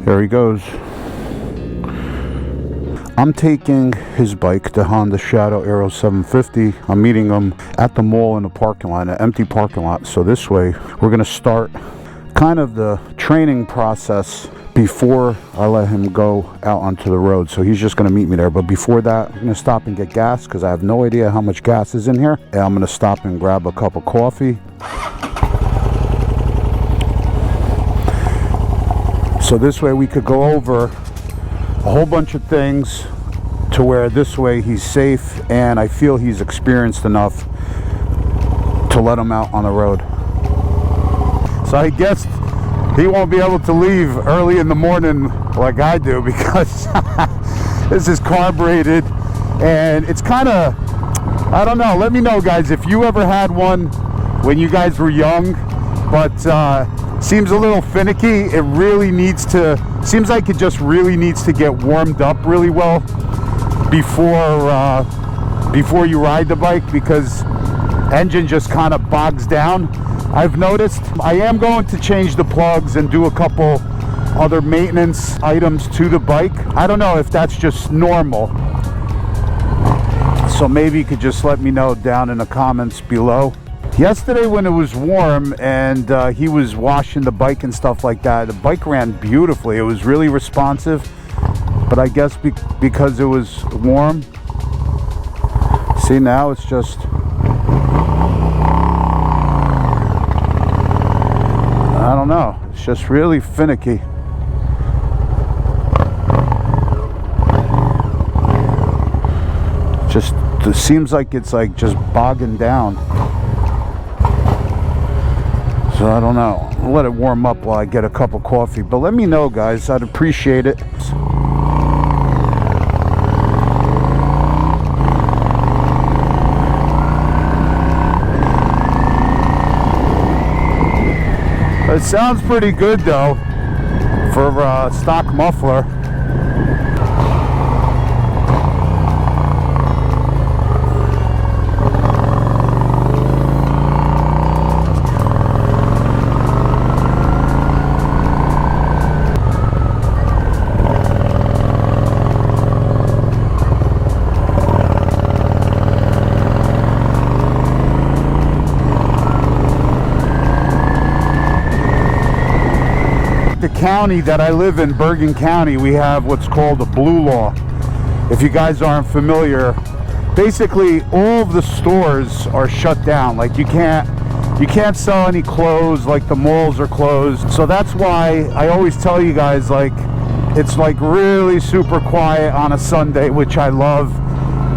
There he goes. I'm taking his bike, the Honda Shadow Aero 750. I'm meeting him at the mall in the parking lot, an empty parking lot. So this way, we're gonna start kind of the training process before I let him go out onto the road. So he's just gonna meet me there. But before that, I'm gonna stop and get gas because I have no idea how much gas is in here. And I'm gonna stop and grab a cup of coffee. So this way we could go over a whole bunch of things to where this way he's safe and I feel he's experienced enough to let him out on the road. So I guess he won't be able to leave early in the morning like I do because this is carbureted and it's kind of, I don't know, let me know guys if you ever had one when you guys were young, but seems a little finicky. It really needs to, seems like it just really needs to get warmed up really well before you ride the bike because engine just kind of bogs down. I've noticed. I am going to change the plugs and do a couple other maintenance items to the bike. I don't know if that's just normal. So maybe you could just let me know down in the comments below. Yesterday when it was warm and he was washing the bike and stuff like that, the bike ran beautifully. It was really responsive, but I guess because it was warm, see now it's just, I don't know, it's just really finicky. Just, it seems like it's like just bogging down. So I don't know, I'll let it warm up while I get a cup of coffee, but let me know guys, I'd appreciate it. It sounds pretty good though for a stock muffler. County that I live in, Bergen County, we have what's called a blue law. If you guys aren't familiar, basically all of the stores are shut down. Like you can't sell any clothes, like the malls are closed. So that's why I always tell you guys, like it's like really super quiet on a Sunday, which I love.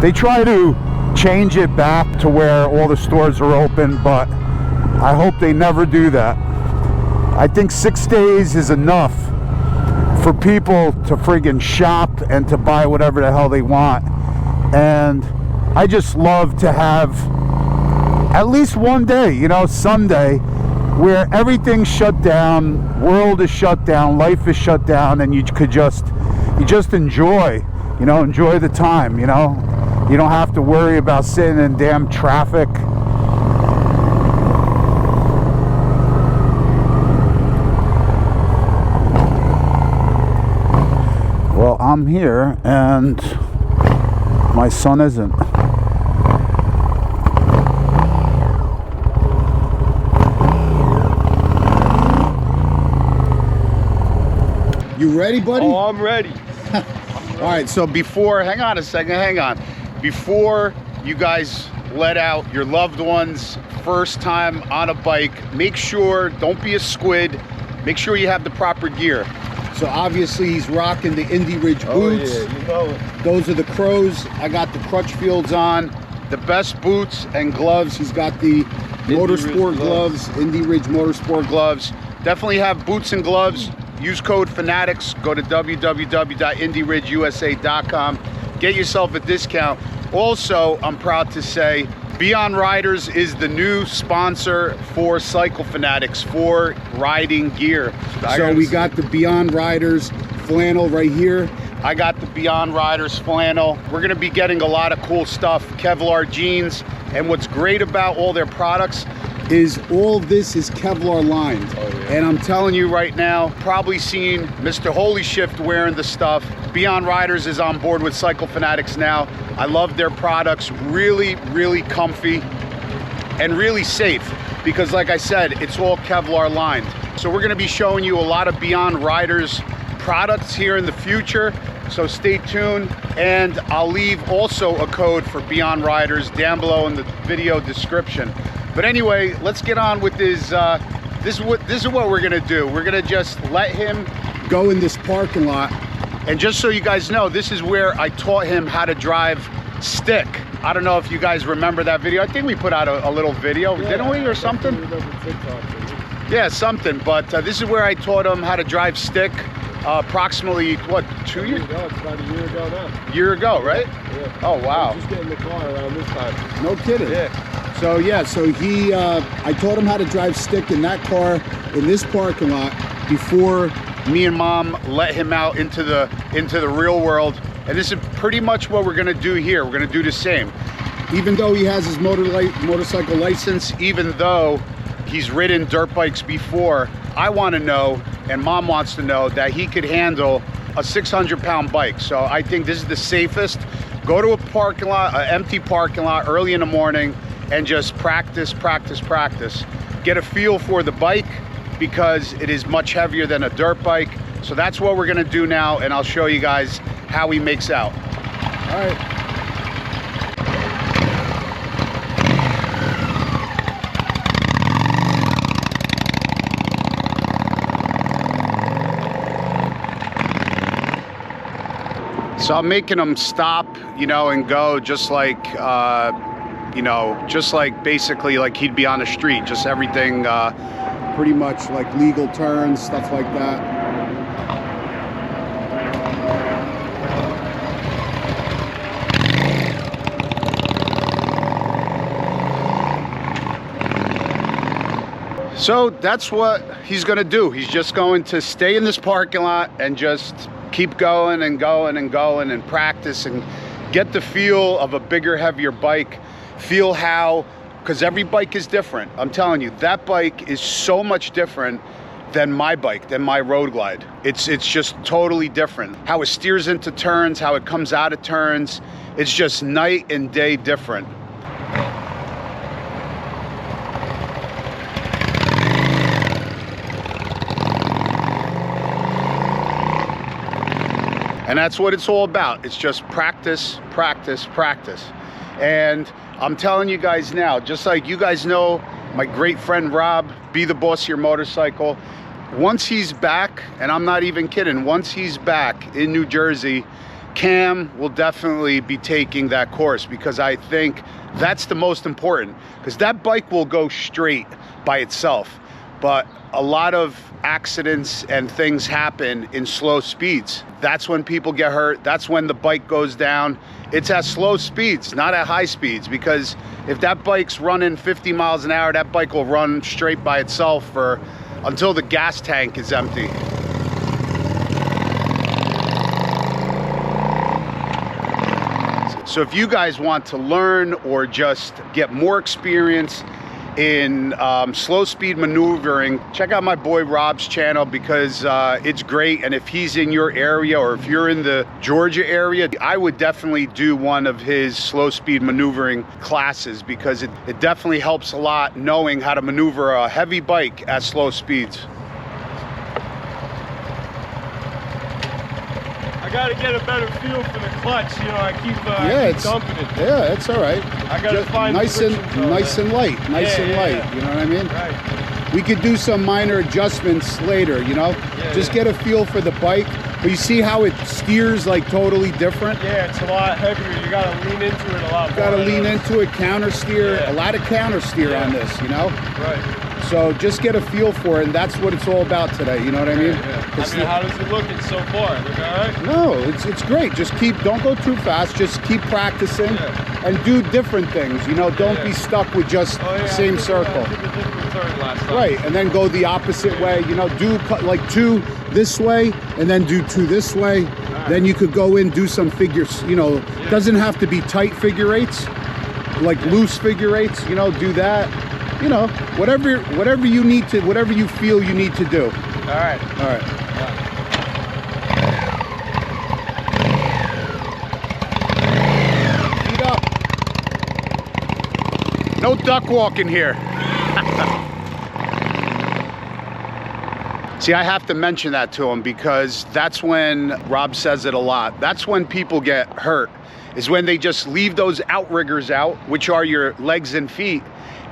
They try to change it back to where all the stores are open, but I hope they never do that. I think 6 days is enough for people to friggin' shop and to buy whatever the hell they want. And I just love to have at least one day, you know, Sunday, where everything's shut down, world is shut down, life is shut down, and you just enjoy, you know, enjoy the time, you know. You don't have to worry about sitting in damn traffic. Well, I'm here and my son isn't. You ready, buddy? Oh, I'm ready. All right, so before, hang on a second, hang on. Before you guys let out your loved ones first time on a bike, make sure, don't be a squid, make sure you have the proper gear. So obviously he's rocking the Indy Ridge boots. Oh yeah, you know it. Those are the Krause. I got the Crutchfields on. The best boots and gloves. He's got the Motorsport gloves, Indy Ridge Motorsport gloves. Definitely have boots and gloves. Use code Fanatix. Go to www.indyridgeusa.com. Get yourself a discount. Also, I'm proud to say, Beyond Riders is the new sponsor for Cycle Fanatics for riding gear. So we got the Beyond Riders flannel right here. I got the Beyond Riders flannel. We're gonna be getting a lot of cool stuff, Kevlar jeans. And what's great about all their products, is all this is Kevlar lined. And I'm telling you right now, probably seen Mr. Holy Shift wearing the stuff. Beyond Riders is on board with Cycle Fanatix now. I love their products, really, really comfy and really safe because like I said, it's all Kevlar lined. So we're gonna be showing you a lot of Beyond Riders products here in the future. So stay tuned, and I'll leave also a code for Beyond Riders down below in the video description. But anyway, let's get on with this. This is what we're gonna do. We're gonna just let him go in this parking lot. And just so you guys know, this is where I taught him how to drive stick. I don't know if you guys remember that video. I think we put out a little video, yeah, didn't we, or something? Yeah, something. But this is where I taught him how to drive stick. Approximately, what, 2 years? No, it's about a year ago now. Year ago, right? Yeah. Oh, wow. Just getting the car around this time. No kidding. Yeah. So yeah, so he, I taught him how to drive stick in that car in this parking lot before me and Mom let him out into the real world. And this is pretty much what we're gonna do here. We're gonna do the same. Even though he has his motorcycle license, even though he's ridden dirt bikes before, I want to know, and Mom wants to know, that he could handle a 600-pound bike. So I think this is the safest. Go to a parking lot, an empty parking lot early in the morning, and just practice, practice, practice. Get a feel for the bike because it is much heavier than a dirt bike. So that's what we're gonna do now, and I'll show you guys how he makes out. All right. So I'm making him stop, you know, and go just like, you know, just like basically like he'd be on the street, just everything pretty much like legal turns, stuff like that. So that's what he's gonna do. He's just going to stay in this parking lot and just keep going and going and going and practice and get the feel of a bigger, heavier bike. Feel how, because every bike is different. I'm telling you, that bike is so much different than my bike, than my Road Glide. It's just totally different. How it steers into turns, how it comes out of turns. It's just night and day different. And that's what it's all about. It's just practice, practice, practice. And I'm telling you guys now, just like you guys know, my great friend Rob, Be the Boss of Your Motorcycle, once he's back, and I'm not even kidding, once he's back in New Jersey, Cam will definitely be taking that course because I think that's the most important, because that bike will go straight by itself. But a lot of accidents and things happen in slow speeds. That's when people get hurt. That's when the bike goes down. It's at slow speeds, not at high speeds, because if that bike's running 50 miles an hour, that bike will run straight by itself until the gas tank is empty. So if you guys want to learn or just get more experience in slow speed maneuvering, check out my boy Rob's channel because it's great. And if he's in your area or if you're in the Georgia area, I would definitely do one of his slow speed maneuvering classes because it definitely helps a lot knowing how to maneuver a heavy bike at slow speeds. I gotta get a better feel for the clutch. You know, I keep dumping it. Yeah, it's all right. I gotta find nice and light, nice and light. Yeah. You know what I mean? Right. We could do some minor adjustments later. You know, just get a feel for the bike. But you see how it steers like totally different. Yeah, it's a lot heavier. You gotta lean into it a lot more. Gotta lean into it, counter steer, a lot of counter steer on this. You know. Right. So just get a feel for it, and that's what it's all about today. You know what I mean? Yeah. I mean, how does it look so far? Look all right? No, it's great. Just don't go too fast. Just keep practicing and do different things. You know, don't be stuck with just the same circle. Right, and then go the opposite way. You know, do like 2 this way, and then do 2 this way. Then you could go in, do some figures. You know, doesn't have to be tight figure eights, like loose figure eights. You know, do that. you know, whatever you need to, whatever you feel you need to do. All right. All right. Feet up. No duck walking here. See, I have to mention that to him because that's when Rob says it a lot. That's when people get hurt, is when they just leave those outriggers out, which are your legs and feet,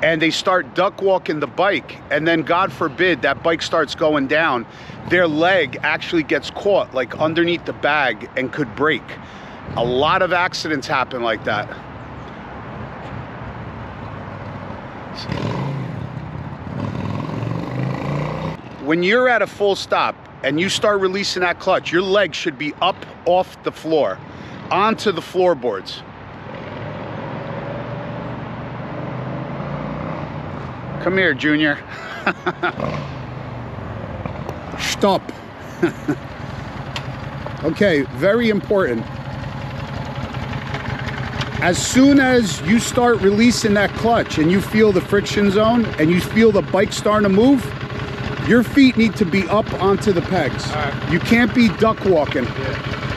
and they start duck walking the bike. And then God forbid that bike starts going down, their leg actually gets caught like underneath the bag and could break. A lot of accidents happen like that. When you're at a full stop and you start releasing that clutch, your leg should be up off the floor, onto the floorboards. Come here, Junior. Stop. Okay, very important. As soon as you start releasing that clutch and you feel the friction zone and you feel the bike starting to move, your feet need to be up onto the pegs. Right. You can't be duck walking,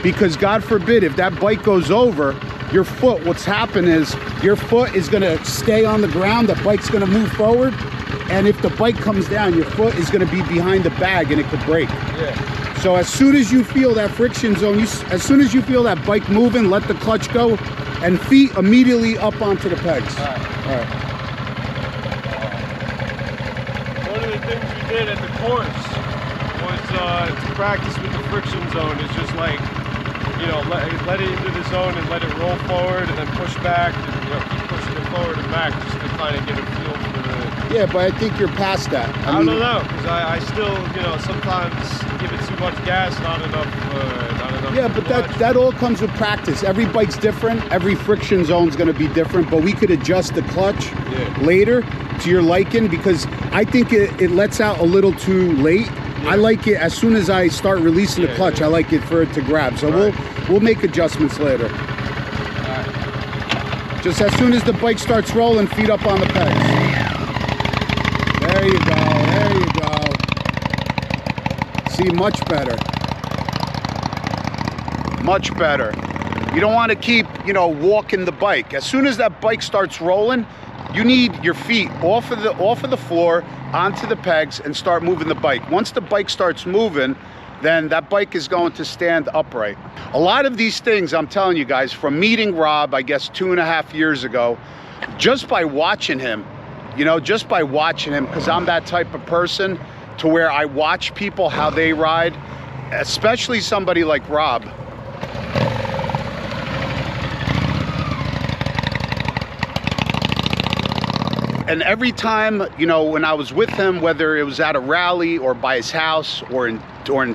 because God forbid if that bike goes over, your foot, what's happened is your foot is gonna stay on the ground, the bike's gonna move forward, and if the bike comes down, your foot is gonna be behind the bag and it could break. Yeah. So as soon as you feel that friction zone, as soon as you feel that bike moving, let the clutch go, and feet immediately up onto the pegs. All right. All right. One of the things we did at the course was to practice with the friction zone. Is just like, you know, let it into the zone and let it roll forward and then push back and, you know, keep pushing it forward and back just to kind of get a feel for the... Yeah, but I think you're past that. I don't know, because I still, you know, sometimes give it too much gas, not enough. Yeah, but that all comes with practice. Every bike's different. Every friction zone's going to be different, but we could adjust the clutch later to your liking, because I think it lets out a little too late. I like it as soon as I start releasing the clutch. I like it for it to grab. So we'll make adjustments later. Just as soon as the bike starts rolling, feet up on the pegs. There you go. There you go. See, much better. Much better. You don't want to keep, you know, walking the bike. As soon as that bike starts rolling, you need your feet off of the floor, onto the pegs, and start moving the bike. Once the bike starts moving, then that bike is going to stand upright. A lot of these things, I'm telling you guys, from meeting Rob, I guess 2.5 years ago, just by watching him, you know, just by watching him, because I'm that type of person to where I watch people, how they ride, especially somebody like Rob. And every time, you know, when I was with him, whether it was at a rally or by his house or in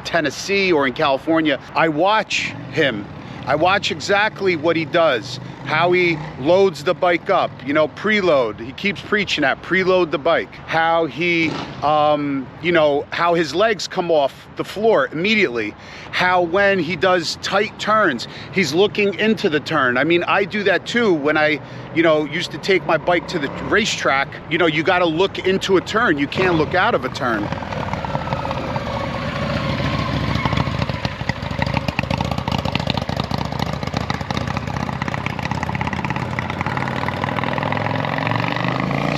Tennessee or in California, I watch him. I watch exactly what he does, how he loads the bike up, you know, preload. He keeps preaching that, preload the bike. How he, you know, how his legs come off the floor immediately. How when he does tight turns, he's looking into the turn. I mean, I do that too when I, you know, used to take my bike to the racetrack. You know, you got to look into a turn. You can't look out of a turn.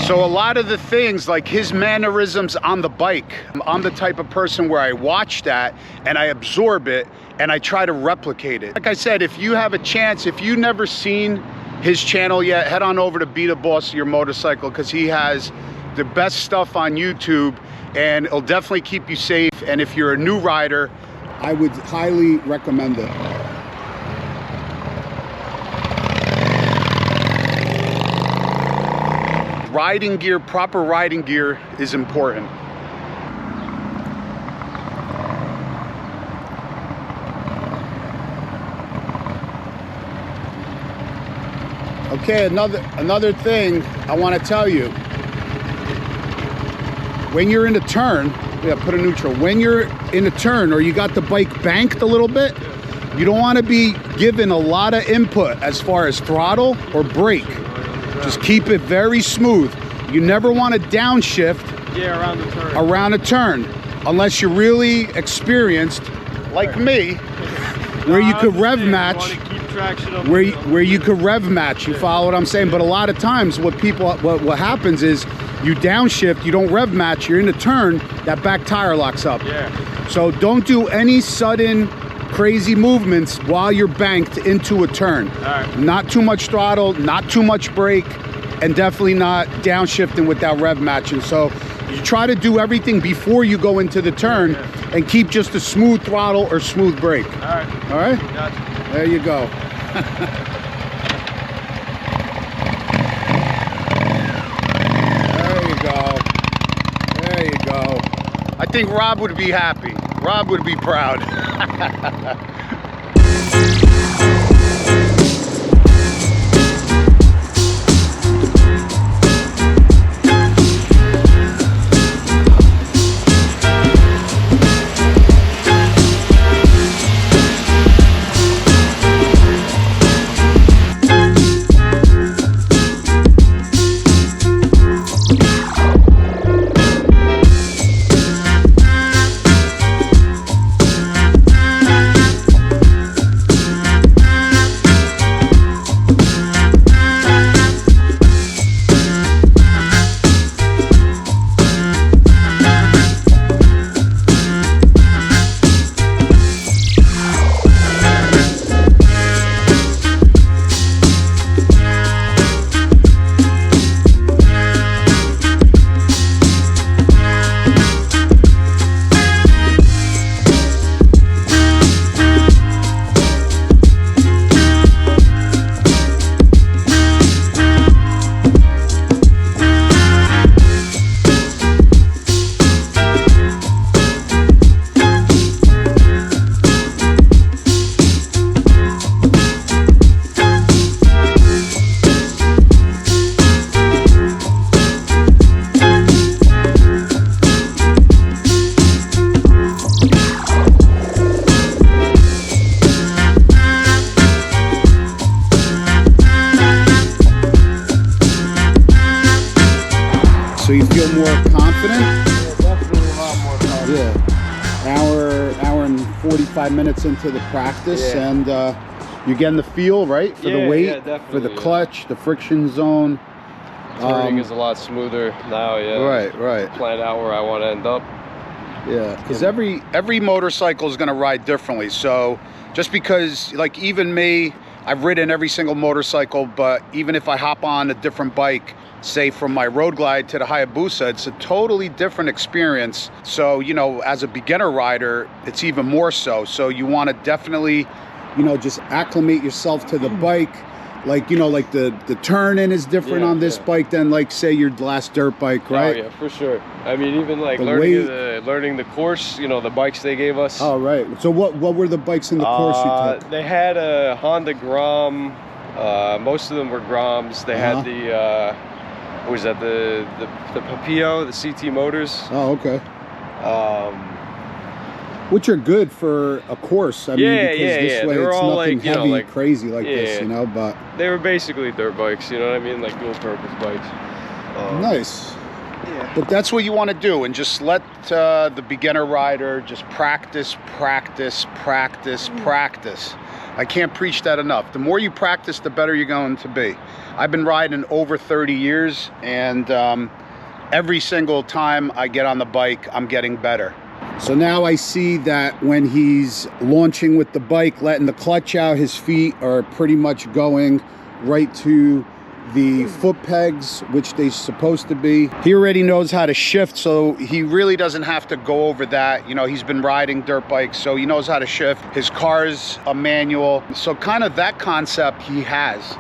So a lot of the things, like his mannerisms on the bike, I'm the type of person where I watch that and I absorb it and I try to replicate it. Like I said, if you have a chance, if you've never seen his channel yet, head on over to Be the Boss of Your Motorcycle, because he has the best stuff on YouTube and it'll definitely keep you safe. And if you're a new rider, I would highly recommend it. riding gear, proper riding gear is important. Okay, another thing I want to tell you. When you're in a turn, put a neutral. When you're in a turn or you got the bike banked a little bit, you don't want to be given a lot of input as far as throttle or brake. Just keep it very smooth. you never want to downshift around a turn unless you're really experienced like me, where you could rev match, where you could rev match. You follow what I'm saying? But a lot of times what happens is you downshift, you don't rev match, you're in a turn, that back tire locks up. So don't do any sudden crazy movements while you're banked into a turn. Not too much throttle, not too much brake, and definitely not downshifting without rev matching. So you try to do everything before you go into the turn and keep just a smooth throttle or smooth brake. All right? Gotcha. There you go. There you go. There you go. I think Rob would be happy. Rob would be proud. So you feel more confident? Yeah, definitely a lot more confident. Yeah. Hour and 45 minutes into the practice, and you're getting the feel, right? For the weight, for the clutch, the friction zone. Turning is a lot smoother now, Right. Planned out where I want to end up. Yeah, because every motorcycle is going to ride differently. So just because, like, even me, I've ridden every single motorcycle, but even if I hop on a different bike, say from my Road Glide to the Hayabusa, it's a totally different experience. So, you know, as a beginner rider, it's even more so. So you want to definitely, you know, just acclimate yourself to the bike. Like, you know, like the turn-in is different on this bike than, like, say, your last dirt bike, right? Oh, yeah, for sure. I mean, even like learning the course, you know, the bikes they gave us. Oh, right. So what were the bikes in the course you took? They had a Honda Grom. Most of them were Groms. They had the, what was that, the Papillo, the CT motors. Oh, okay. Which are good for a course. I mean, because this way it's nothing like, heavy, like, crazy like this, you know, but... They were basically dirt bikes, you know what I mean? Like dual-purpose bikes. Nice. Yeah. But that's what you want to do, and just let the beginner rider just practice. I can't preach that enough. The more you practice, the better you're going to be. I've been riding over 30 years, and every single time I get on the bike, I'm getting better. So now I see that when he's launching with the bike, letting the clutch out, his feet are pretty much going right to the foot pegs, which they're supposed to be. He already knows how to shift, so he really doesn't have to go over that. You know, he's been riding dirt bikes, so he knows how to shift. His car's a manual, so kind of that concept he has.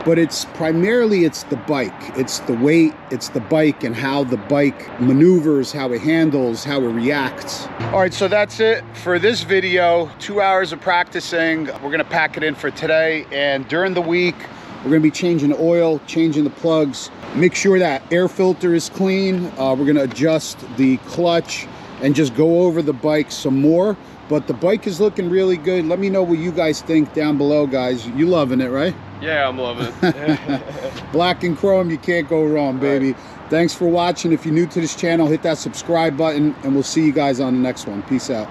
But it's primarily the bike. It's the weight, it's the bike, and how the bike maneuvers, how it handles, how it reacts. All right, so that's it for this video. 2 hours of practicing. We're gonna pack it in for today, and during the week, we're gonna be changing the oil, changing the plugs. Make sure that air filter is clean. We're gonna adjust the clutch and just go over the bike some more. But the bike is looking really good. Let me know what you guys think down below, guys. You loving it, right? Yeah, I'm loving it. Black and chrome, you can't go wrong, baby. Right. Thanks for watching. If you're new to this channel, hit that subscribe button, and we'll see you guys on the next one. Peace out.